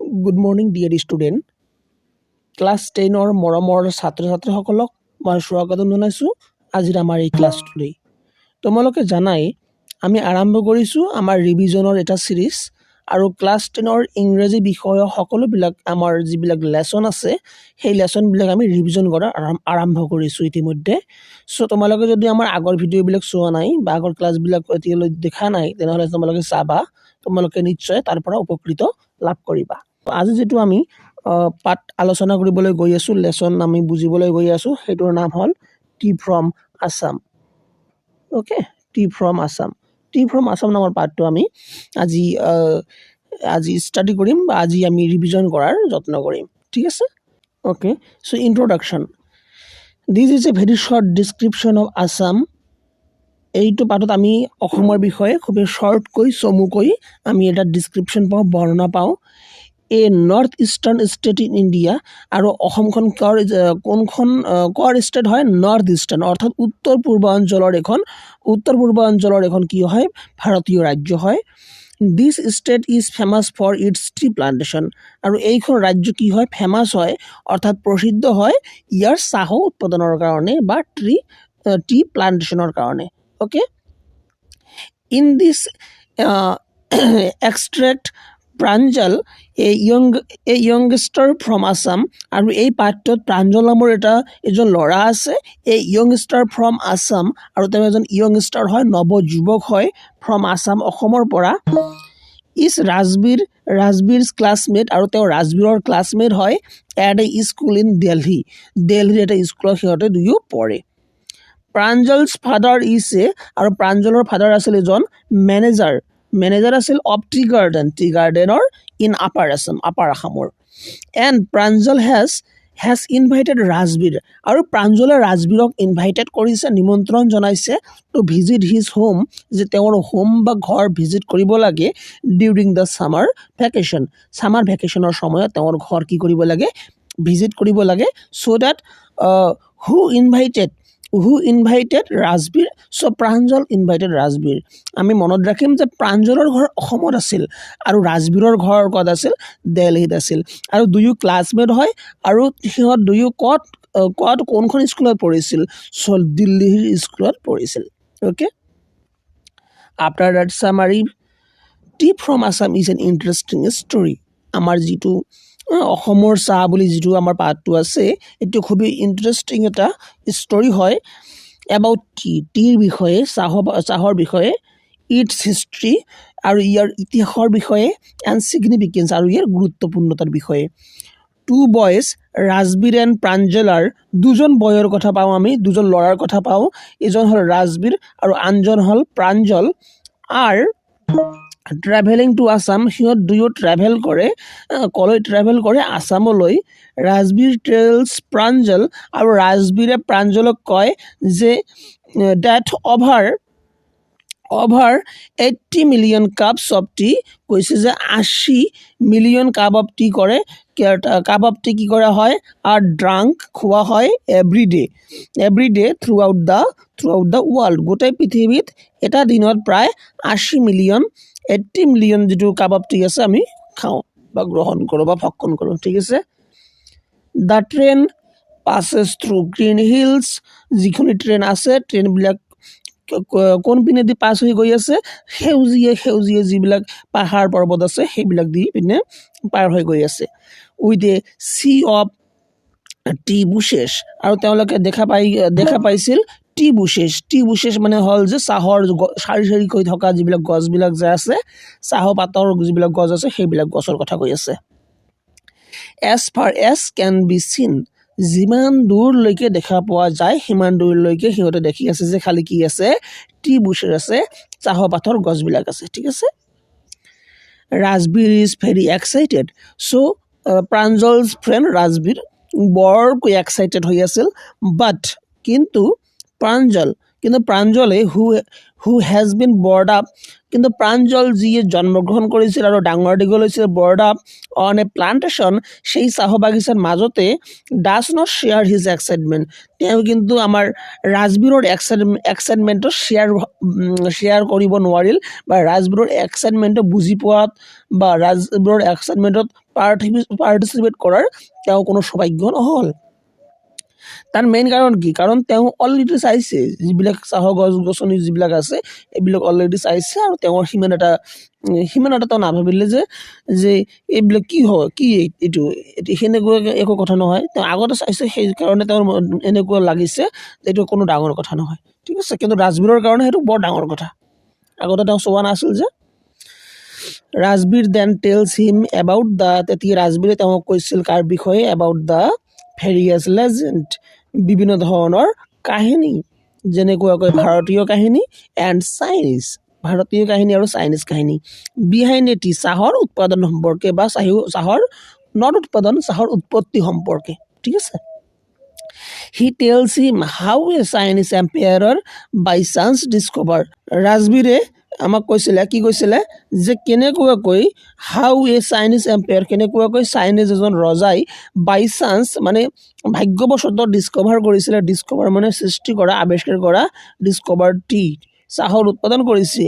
Good morning, dear student. Class 10 or মৰমৰ ছাত্ৰ-ছাত্ৰীসকলক মই স্বাগতম জনাইছোঁ আজিৰ আমাৰ এই ক্লাছটোলৈ। তোমালোকে জানাই আমি আৰম্ভ কৰিছোঁ আমাৰ ৰিভিজনৰ এটা সিৰিজ আৰু ক্লাছ 10ৰ ইংৰাজী বিষয়ৰ সকলোবিলাক আমাৰ যিবিলাক লেসন আছে সেই লেসনবিলাক আমি ৰিভিজন কৰা আৰম্ভ কৰিছোঁ ইতিমধ্যে। সো তোমালোকে যদি আমাৰ আগৰ ভিডিঅ'বিলাক চোৱা নাই বা আগৰ ক্লাছবিলাক এতিয়ালৈ দেখা নাই তেনেহ'লে তোমালোকে চাবা, তোমালোকে নিশ্চয় তাৰ পৰা উপকৃত লাভ কৰিবা। আজি যেটো আমি পাঠ আলোচনা কৰিবলৈ গৈ আছো, লেসন আমি বুজিবলৈ গৈ আছো, হেটোৰ নাম হল tea from Assam. Okay, tea from Assam. Tea from Assam নামৰ পাঠটো আমি আজি ষ্টাডি কৰিম বা আজি আমি ৰিভিজন কৰাৰ যত্ন কৰিম, ঠিক আছে? Okay, so introduction. This is a very short description of Assam. এইটো পাঠত আমি অসমৰ বিষয়ে খুবেই শৰ্টকৈ চমুকৈ আমি এটা ডেসক্ৰিপশন পাওঁ, বৰ্ণনা পাওঁ। A north eastern state in India, আৰু অসমখন কৰ ষ্টেট হয়? নৰ্থ ইষ্টাৰ্ণ, অৰ্থাৎ উত্তৰ পূৰ্বাঞ্চলৰ এখন কি হয়? ভাৰতীয় ৰাজ্য হয়। This state is famous for its tea plantation, আৰু এইখন ৰাজ্য কি হয়? ফেমাছ হয়, অৰ্থাৎ প্ৰসিদ্ধ হয় ইয়াৰ চাহ উৎপাদনৰ কাৰণে বা টি প্লান্টেশ্যনৰ কাৰণে। Okay, in this extract Pranjal A youngster from Assam, আৰু এই পাঠটোত প্ৰাঞ্জল নামৰ এজন ল'ৰা আছে, এই য়ংষ্টাৰ ফ্ৰম আসাম, আৰু তেওঁ এজন য়ংষ্টাৰ হয়, নৱযুৱক হয়, ফ্ৰম আসাম, অসমৰ পৰা। ইজ ৰাজবীৰ ক্লাছমেট, আৰু তেওঁ ৰাজবীৰৰ ক্লাছমেট হয়, এট এ স্কুল ইন দিল্লীৰ এটা স্কুলত সিহঁতে দুয়ো পঢ়ে। প্ৰাঞ্জলছ ফাদাৰ আৰু প্ৰাঞ্জলৰ ফাদাৰ আছিল এজন মেনেজাৰ আছিল অফ টি গাৰ্ডেনৰ ইন আপাৰ আসামৰ। And Pranjal has invited Rajbir, আৰু প্ৰাঞ্জলে ৰাজবীৰক ইনভাইটেড কৰিছে, নিমন্ত্ৰণ জনাইছে টু ভিজিট হিজ হোম, যে তেওঁৰ হোম বা ঘৰ ভিজিট কৰিব লাগে ডিউৰিং দ্য ছামাৰ ভেকেশ্যনৰ সময়ত তেওঁৰ ঘৰ কি কৰিব লাগে? ভিজিট কৰিব লাগে। চ' ডেট who invited ৰাজবীৰ? So' Pranjal invited Rajbir. আমি মনত ৰাখিম যে প্ৰাঞ্জলৰ ঘৰ অসমত আছিল আৰু ৰাজবীৰৰ ঘৰ ক'ত আছিল? দিল্লীত আছিল, আৰু দুয়ো ক্লাছমেট হয়, আৰু সিহঁত দুয়ো কোনখন স্কুলত পঢ়িছিল? চ' দিল্লীৰ স্কুলত পঢ়িছিল। Okay, after that summary, tea from Assam is an interesting story. আমাৰ যিটো অসমৰ চাহ বুলি যিটো আমাৰ পাঠটো আছে, এইটো খুবেই ইণ্টাৰেষ্টিং এটা ষ্টৰী হয় এবাউট টিৰ বিষয়ে, চাহৰ বিষয়ে, ইটছ হিষ্ট্ৰী, আৰু ইয়াৰ ইতিহাসৰ বিষয়ে, এণ্ড ছিগনিফিকেঞ্চ, আৰু ইয়াৰ গুৰুত্বপূৰ্ণতাৰ বিষয়ে। টু বয়জ, ৰাজবীৰ এণ্ড প্ৰাঞ্জলাৰ, দুজন বয়ৰ কথা পাওঁ আমি, দুজন ল'ৰাৰ কথা পাওঁ, এজন হ'ল ৰাজবীৰ আৰু আনজন হ'ল প্ৰাঞ্জল। আৰু ট্ৰেভেলিং টু আসাম, সিহঁত দুয়ো ট্ৰেভেল কৰে আসামলৈ। ৰাজবীৰ টেলছ প্ৰাঞ্জল, আৰু ৰাজবীৰে প্ৰাঞ্জলক কয় যে that over 80 million cups of tea, কৈছে যে 80 মিলিয়ন কাপ অফ টি কি কৰা হয়? আৰু ড্ৰাংক, খোৱা হয় every day through out the world, গোটেই পৃথিৱীত এটা দিনত প্ৰায় 80 মিলিয়ন যিটো কাপ অফ টি আছে আমি খাওঁ বা গ্ৰহণ কৰোঁ বা ভক্ষণ কৰোঁ, ঠিক আছে? The train passes through green hills, যিখিনি ট্ৰেইন আছে, ট্ৰেইনবিলাক কোন পিনেদি পাছ হৈ গৈ আছে? সেউজীয়া যিবিলাক পাহাৰ পৰ্বত আছে সেইবিলাক দি পিনে পাৰ হৈ গৈ আছে। With a sea of tea bushes, আৰু তেওঁলোকে দেখা পাইছিল টি বুশেছ মানে হ'ল যে চাহৰ শাৰী থকা যিবিলাক গছবিলাক যে আছে, চাহপাতৰ যিবিলাক গছ আছে সেইবিলাক গছৰ কথা কৈ আছে। as far as can be seen, যিমান দূৰলৈকে দেখা পোৱা যায় সিমান দূৰলৈকে সিহঁতে দেখি আছে যে খালি কি আছে? টি বুশেছ আছে, চাহপাতৰ গছবিলাক আছে, ঠিক আছে? Rajbir is very excited, so' Pranjal's friend Rajbir বৰকৈ এক্সাইটেড হৈ আছিল। কিন্তু প্ৰাঞ্জলে who has been brought up, কিন্তু প্ৰাঞ্জল যিয়ে জন্মগ্ৰহণ কৰিছিল আৰু ডাঙৰ দীঘল হৈছিল brought up on a plantation, সেই চাহ বাগিচাৰ মাজতে, does not share his excitement, তেওঁ কিন্তু আমাৰ ৰাজবীৰৰ এক্সাইটমেণ্টটো শ্বেয়াৰ কৰিব নোৱাৰিল, বা ৰাজবীৰৰ এক্সাইটমেণ্টটো বুজি পোৱাত বা ৰাজবীৰৰ এক্সাইটমেণ্টত পাৰ্টিচিপেট কৰাৰ তেওঁ কোনো সৌভাগ্য নহ'ল। তাৰ মেইন কাৰণ কি? কাৰণ তেওঁ অলৰেডি চাইছে যিবিলাক চাহৰ গছ গছনি যিবিলাক আছে এইবিলাক অলৰেডি চাইছে আৰু তেওঁৰ সিমান এটা তেওঁ নাভাবিলে যে এইবিলাক কি হয়, কি এইটো সেনেকুৱা একো কথা নহয়। তেওঁ আগতে চাইছে, সেইকাৰণে তেওঁৰ এনেকুৱা লাগিছে যে এইটো কোনো ডাঙৰ কথা নহয়, ঠিক আছে। কিন্তু ৰাজবীৰৰ কাৰণে সেইটো বৰ ডাঙৰ কথা, আগতে তেওঁ চোৱা নাছিল যে। Rajbir then tells him about the, তেতিয়া ৰাজবীৰে তেওঁক কৈছিল কাৰ বিষয়ে? এবাউট দ্য ভেৰিয়াছ লেজেণ্ড, বিভিন্ন ধৰণৰ কাহিনী, যেনেকুৱাকৈ ভাৰতীয় কাহিনী এণ্ড চাইনিজ, ভাৰতীয় কাহিনী আৰু চাইনিজ কাহিনী। বিহাইণ্ড এ টি, চাহৰ উৎপাদন সম্পৰ্কে বা চাহৰ নট উৎপাদন, চাহৰ উৎপত্তি সম্পৰ্কে, ঠিক আছে। He tells him how a Chinese এম্পায়াৰৰ বাই চান্স ডিস্কভাৰ, ৰাজবীৰে আমাক কৈছিলে, কি কৈছিলে যে কেনেকুৱাকৈ হাউ এ চাইনিজ এম্পায়াৰ, কেনেকুৱাকৈ চাইনিজ এজন ৰজাই বাই চান্স মানে ভাগ্যবশতঃ ডিস্কভাৰ কৰিছিলে। ডিস্কভাৰ মানে সৃষ্টি কৰা, আৱিষ্কাৰ কৰা, ডিস্কভাৰ টি, চাহৰ উৎপাদন কৰিছে।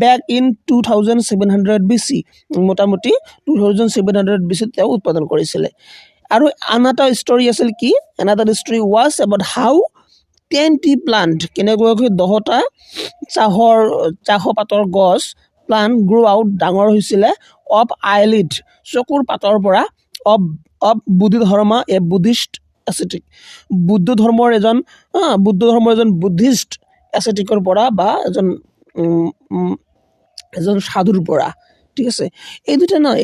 বেক ইন 2700 BC, মোটামুটি 2700 BC তেওঁ উৎপাদন কৰিছিলে। আৰু আন এটা ষ্টৰী আছিল কি? Another story was about how 10 T plant, কেনেকুৱাকৈ 10টা চাহপাতৰ গছ প্লান্ট গ্ৰো আউট, ডাঙৰ হৈছিলে, অফ আইলিড, চকুৰ পাতৰ পৰা, অফ বুদ্ধ ধৰ্ম এ বুদ্ধিষ্ট এচেটিক, বুদ্ধ ধৰ্মৰ এজন বুদ্ধিষ্ট এচেটিকৰ পৰা বা এজন সাধুৰ পৰা, ঠিক আছে। এই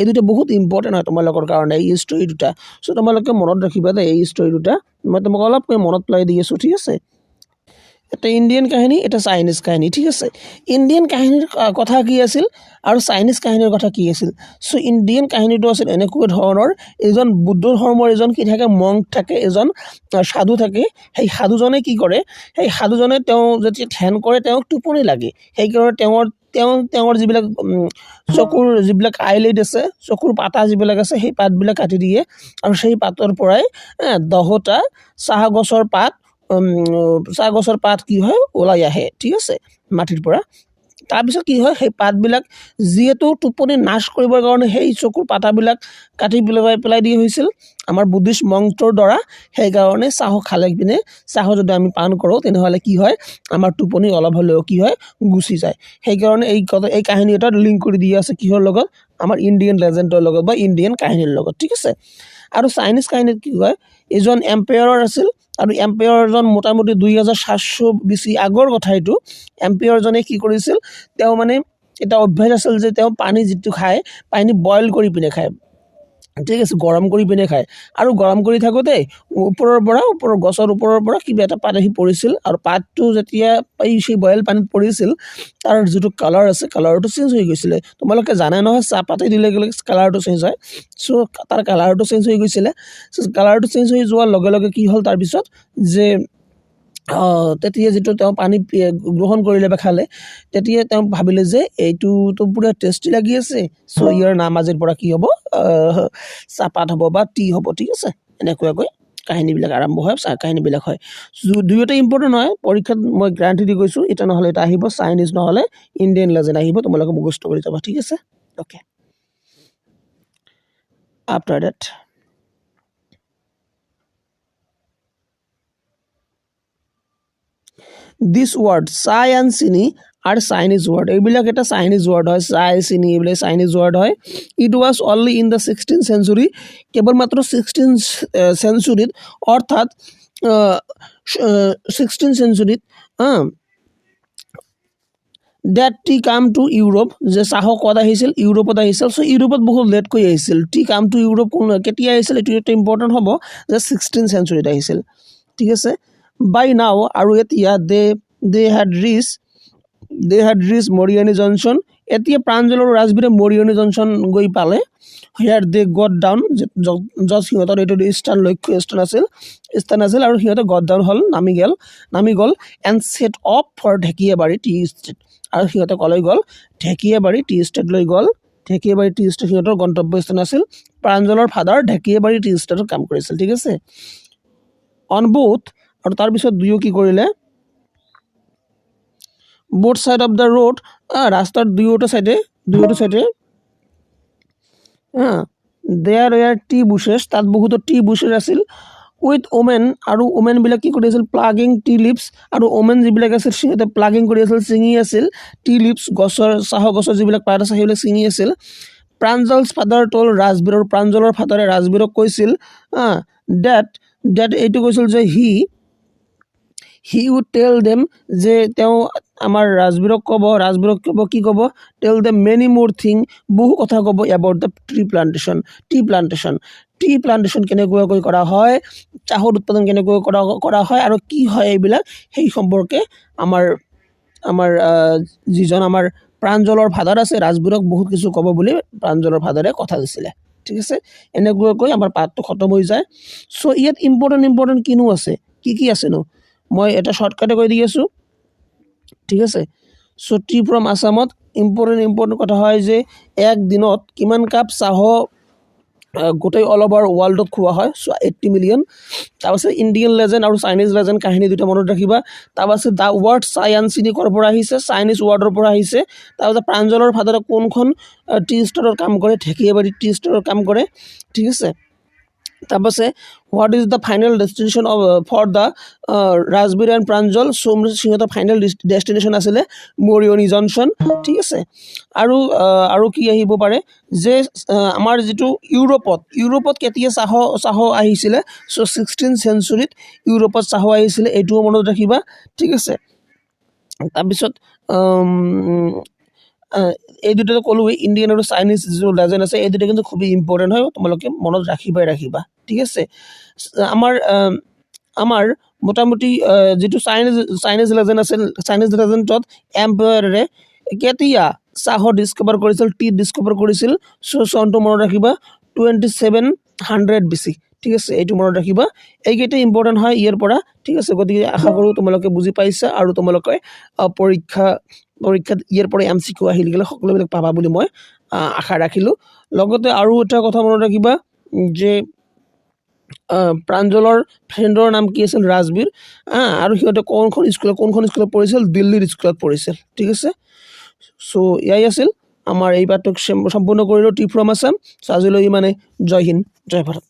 দুটা বহুত ইম্পৰ্টেণ্ট হয় তোমালোকৰ কাৰণে, এই ষ্টৰী দুটা। চ' তোমালোকে মনত ৰাখিবা দেই এই ষ্টৰী দুটা, মই তোমাক অলপ মনত পেলাই দি আছোঁ, ঠিক আছে। এটা ইণ্ডিয়ান কাহিনী, এটা চাইনিজ কাহিনী, ঠিক আছে। ইণ্ডিয়ান কাহিনীৰ কথা কি আছিল আৰু চাইনিজ কাহিনীৰ কথা কি আছিল? চ' ইণ্ডিয়ান কাহিনীটো আছিল এনেকুৱা ধৰণৰ, এজন বুদ্ধ ধৰ্মৰ এজন কি থাকে, মংক থাকে, এজন সাধু থাকে। সেই সাধুজনে কি কৰে? সেই সাধুজনে তেওঁ যেতিয়া ধ্যান কৰে তেওঁক টোপনি লাগে, সেইকাৰণে তেওঁৰ যিবিলাক চকুৰ যিবিলাক আইলিড আছে, চকুৰ পাতা যিবিলাক আছে, সেই পাতবিলাক কাটি দিয়ে আৰু সেই পাতৰ পৰাই 10টা চাহগছৰ পাত কি হয়, ওলাই আহে, ঠিক আছে, মাটিৰ পৰা। তাৰপিছত কি হয়, সেই পাতবিলাক যিহেতু টোপনি নাশ কৰিবৰ কাৰণে সেই চকুৰ পাতাবিলাক কাটি পেলাই দিয়া হৈছিল আমাৰ বুদ্ধিষ্ট মংকটোৰ দ্বাৰা, সেইকাৰণে চাহ খালে পিনে, চাহ যদি আমি পান কৰোঁ তেনেহ'লে কি হয়, আমাৰ টোপনি অলপ হ'লেও কি হয়, গুচি যায়। সেইকাৰণে এই কাহিনী এটা লিংক কৰি দিয়া আছে কিহৰ লগত? আমাৰ ইণ্ডিয়ান লেজেণ্ডৰ লগত বা ইণ্ডিয়ান কাহিনীৰ লগত, ঠিক আছে। আৰু চাইনিজ কাহিনীত কি হয়, এজন এম্পায়াৰৰ আছিল আৰু এম্পায়াৰজন মোটামুটি 2700 BC আগৰ কথা এইটো। এম্পায়াৰজনে কি কৰিছিল, তেওঁ মানে এটা অভ্যাস আছিল যে তেওঁ পানী যিটো খায়, পানী বইল কৰি পিনে খায়, ঠিক আছে, গৰম কৰি পিনে খায়। আৰু গৰম কৰি থাকোঁতে গছৰ ওপৰৰ পৰা কিবা এটা পাত আহি পৰিছিল আৰু পাতটো যেতিয়া সেই বইল পানীত পৰিছিল, তাৰ যিটো কালাৰ আছে, কালাৰটো চেঞ্জ হৈ গৈছিলে। তোমালোকে জানে নহয় চাহপাতে দিলে কালাৰটো চেঞ্জ হয়। চ' তাৰ কালাৰটো চেঞ্জ হৈ গৈছিলে। কালাৰটো চেঞ্জ হৈ যোৱাৰ লগে লগে কি হ'ল তাৰপিছত যে তেতিয়া যিটো তেওঁ পানী গ্ৰহণ কৰিলে বা খালে, তেতিয়া তেওঁ ভাবিলে যে এইটোতো পুৰা টেষ্টি লাগি আছে, চ' ইয়াৰ নাম আজিৰ পৰা কি হ'ব, চাহপাত হ'ব বা টি হ'ব, ঠিক আছে। এনেকুৱাকৈ কাহিনীবিলাক আৰম্ভ হয়, চাহ কাহিনীবিলাক হয়। দুয়োটা ইম্পৰ্টেণ্ট হয়, পৰীক্ষাত মই গ্যাৰাণ্টি দি গৈছোঁ, এটা নহ'লে এটা আহিব, চাইনিজ নহ'লে ইণ্ডিয়ান লেজেণ্ড আহিব, তোমালোকে মুখস্থ কৰি যাবা, ঠিক আছে। অ'কে, আফটাৰ ডেট দিছ ৱাৰ্ড চাই এণ্ড চিনি আর চাইনিজ ওয়ার্ড, এইবিলাক এটা চাইনিজ ওয়ার্ড হয়, চাই চিনি এইবিলাক চাইনিজ ওয়ার্ড হয়। It was only in the 16th century, কেৱলমাত্ৰ 16th centuryত, অৰ্থাৎ 16th centuryত that tea came to Europe, যে চাহ ক'ত আহিছিল, ইউৰোপত আহিছিল। চ' ইউৰোপত বহুত লেটকৈ আহিছিল। টি কাম টু ইউৰোপ কেতিয়া আহিছিল, এইটো এটা ইম্পৰ্টেণ্ট হ'ব যে 16th centuryত আহিছিল, ঠিক আছে। বাই নাও, আৰু এতিয়া দে had reached মৰিয়নি জংচন, এতিয়া প্ৰাঞ্জল আৰু ৰাজবীৰে মৰিয়নি জংচন গৈ পালে। হিয়াৰ দে গট ডাউন, য'ত সিহঁতৰ এইটো স্থান আছিল আৰু সিহঁতে গট ডাউন হ'ল, নামি গ'ল and set off for Dhekiabari tea estate, আৰু সিহঁতে ক'লৈ গ'ল, ঢেকীয়াবাৰী টি ষ্টেটলৈ গ'ল। ঢেকীয়াবাৰী টি ষ্টেট সিহঁতৰ গন্তব্যস্থান আছিল। প্ৰাঞ্জলৰ ফাদাৰ ঢেকীয়াবাৰী টি ষ্টেটত কাম কৰিছিল, ঠিক আছে। অন বোথ, আৰু তাৰপিছত দুয়ো কি কৰিলে, both side of the road, ৰাস্তাৰ দুয়োটা চাইডে দেয়াৰ ৱেৰ টি বুশেছ, তাত বহুতো টি বুশেছ আছিল। উইথ ওমেন, আৰু ওমেনবিলাক কি কৰি আছিল, প্লাগিং টি লিভছ, আৰু ওমেন যিবিলাক আছিল সিহঁতে প্লাগিং কৰি আছিল, ছিঙি আছিল টি লিভছ, গছৰ চাহ গছৰ যিবিলাক পাত আছে সেইবিলাক ছিঙি আছিল। প্ৰাঞ্জলছ ফাদাৰ টল ৰাজবীৰ, আৰু প্ৰাঞ্জলৰ ফাদাৰে ৰাজবীৰক কৈছিল ডেট এইটো কৈছিল যে হি উড টেল দেম, যে তেওঁ আমাৰ ৰাজবীৰক ক'ব কি ক'ব, টেল দেম মেনি মোৰ থিং, বহু কথা ক'ব এবাউট দ্য টি প্লান্টেশ্যন কেনেকুৱাকৈ কৰা হয়, চাহৰ উৎপাদন কেনেকৈ কৰা হয় আৰু কি হয় এইবিলাক, সেই সম্পৰ্কে আমাৰ যিজন আমাৰ প্ৰাঞ্জলৰ ফাদাৰ আছে ৰাজবীৰক বহুত কিছু ক'ব বুলি প্ৰাঞ্জলৰ ফাদাৰে কথা দিছিলে। ঠিক আছে, এনেকুৱাকৈ আমাৰ পাঠটো খতম হৈ যায়। চ' ইয়াত ইম্পৰ্টেণ্ট কিনো আছে, কি আছেনো, মই এটা শ্বৰ্টকাটে কৈ দি আছোঁ। ঠিক আছে, চ' টি ফ্ৰম আছামত ইম্পৰ্টেণ্ট কথা হয় যে এক দিনত কিমান কাপ চাহ গোটেই অল অভাৰ ৱৰ্ল্ডত খোৱা হয়, চ' 80 মিলিয়ন। তাৰপাছত ইণ্ডিয়ান লেজেণ্ড আৰু চাইনিজ লেজেণ্ড কাহিনী দুটা মনত ৰাখিবা। তাৰপাছত দ্য ৱৰ্ড চায়ানচিনি ক'ৰ পৰা আহিছে, চাইনিজ ৱৰ্ডৰ পৰা আহিছে। তাৰপাছত প্ৰাঞ্জলৰ ফাদাৰে কোনখন টি ষ্টোৰৰ কাম কৰে, ঢেকীয়াবাৰী টি ষ্টোৰৰ কাম কৰে। ঠিক আছে, তাৰপাছত what is the final destination for the Rajbir and Pranjal, সিহঁতৰ ফাইনেল ডেষ্টিনেশ্যন আছিলে মৰিয়নি জংচন। ঠিক আছে, আৰু কি আহিব পাৰে যে আমাৰ যিটো ইউৰোপত কেতিয়া চাহ আহিছিলে, চ' 16th centuryত ইউৰোপত চাহ আহিছিলে, এইটোও মনত ৰাখিবা। ঠিক আছে, তাৰপিছত এই দুটাটো ক'লোৱেই, ইণ্ডিয়ান আৰু চাইনিজ যিটো লেজেণ্ড আছে এই দুটা কিন্তু খুবেই ইম্পৰ্টেণ্ট হয়, তোমালোকে মনত ৰাখিবা। ঠিক আছে, আমাৰ মোটামুটি যিটো চাইনিজ লেজেণ্ড আছিল, চাইনিজ লেজেণ্ডত এম্পায়াৰে কেতিয়া চাহ ডিস্কভাৰ কৰিছিল, টি ডিস্কভাৰ কৰিছিল, চ' চনটো মনত ৰাখিবা 2700 BC। ঠিক আছে, এইটো মনত ৰাখিবা, এইকেইটা ইম্পৰ্টেণ্ট হয় ইয়াৰ পৰা। ঠিক আছে, গতিকে আশা কৰোঁ তোমালোকে বুজি পাইছা আৰু তোমালোকে পৰীক্ষাত ইয়াৰ পৰা MCQ আহিলে গ'লে সকলোবিলাক পাবা বুলি মই আশা ৰাখিলোঁ। লগতে আৰু এটা কথা মনত ৰাখিবা যে প্ৰাঞ্জলৰ ফ্ৰেণ্ডৰ নাম কি আছিল, ৰাজবীৰ, আৰু সিহঁতে কোনখন স্কুলত পঢ়িছিল, দিল্লীৰ স্কুলত পঢ়িছিল। ঠিক আছে, চ' এয়াই আছিল আমাৰ এই পাঠটোক সম্পূৰ্ণ কৰিলোঁ টি ফ্ৰম আছাম। চ' আজিলৈ মানে জয় হিন্দ, জয় ভাৰত।